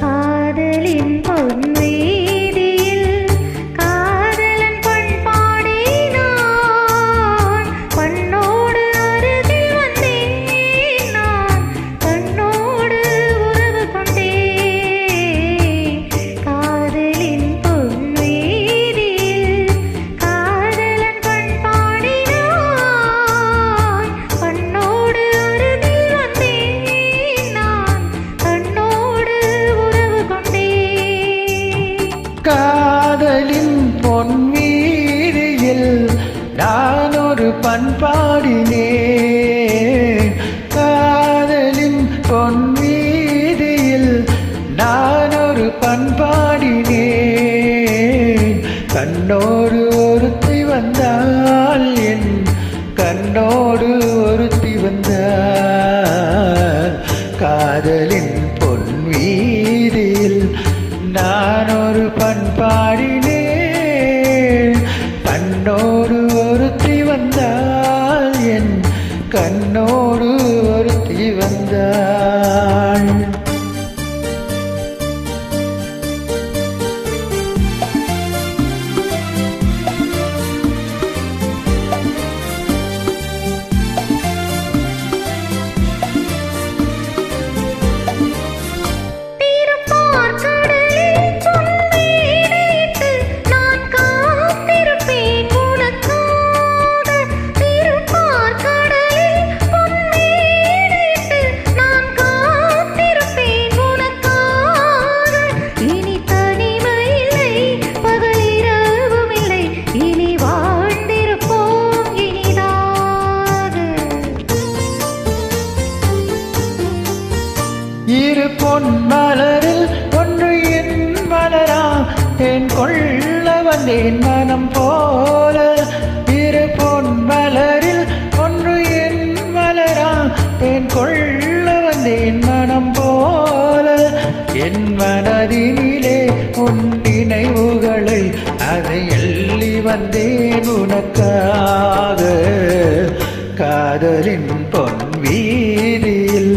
காதலின் பொன்வீதியில் காதலன் பண்பாடினான். பண்ணோடு அருகில் வந்தேன் நான், கண்ணோடு உறவு கொண்டேன். காதலின் பொன்வீதியில் காதலன் பண்பாடினான். பண்ணோடு அருகில் வந்தேன் நான், கண்ணோடு உறவு கொண்டேன். காதலின் பொன்வீதியில் நான் ஒரு பண்பாடினேன். காதலின் பொன்வீதியில் நான் ஒரு பண்பாடினேன். கண்ணோடு ஒருத்தி வந்தாள், என் கண்ணோடு ஒருத்தி வந்தாள். காதலின் பொன்வீதியில் நான் ஒரு பண்பாடினேன். கண்ணோடு ஒருத்தி வந்தாள், என் கண்ணோடு ஒருத்தி வந்தாள். இரு பொன் மலரில் ஒன்று என் மலரா, தேன் கொள்ள வந்தேன் மனம் போல. இரு பொன் மலரில் ஒன்று என் மலரா, தேன் கொள்ள வந்தேன் மனம் போல. என் மனதினிலே உன் நினைவுகளை அதை எள்ளி வந்தேன் உனக்காக. காதலின் பொன் வீதியில்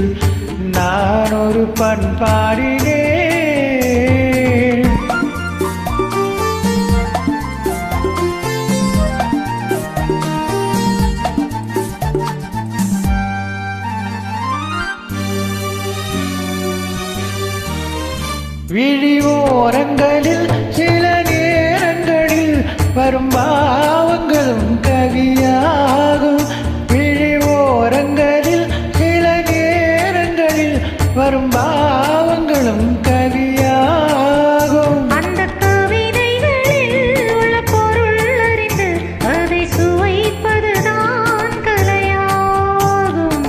நான் ஒரு பண்பாடினேன். விழியோரங்களில் சில நேரங்களில் வரும் பாவங்களும் கவியாகும். விழியோரங்களில் சில நேரங்களில் வரும் பாவங்களும் கவியாகும். அந்த கவிதைகளில் உள்ள பொருள் அறிந்து அதை சுவைப்பதுதான் கலையாகும்.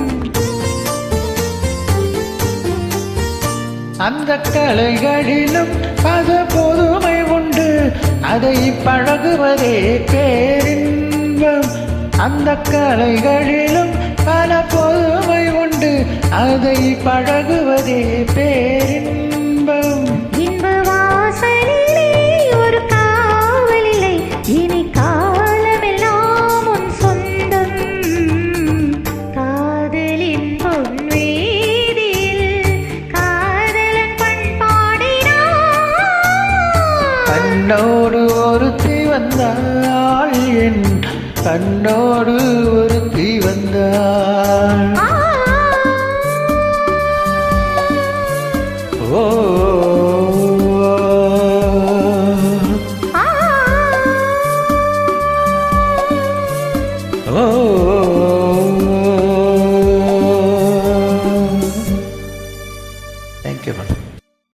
அந்த கலைகளிலும் பல பொதுமை உண்டு, அதை பழகுவதே பேரின்பம். அந்த கலைகளிலும் பல பொதுமை உண்டு, அதை பழகுவதே பேரின்பம். இன்ப வாசலிலே ஒரு காவலில்லை, இனி காலமெல்லாம் உன் சொந்தம். காதலின் பொன்வீதியில் காதலன் பண்பாடினான். கண்ணோடு ஒருத்தி வந்தாள், என் கண்ணோடு ஒருத்தி வந்தாள். ஆ ஓ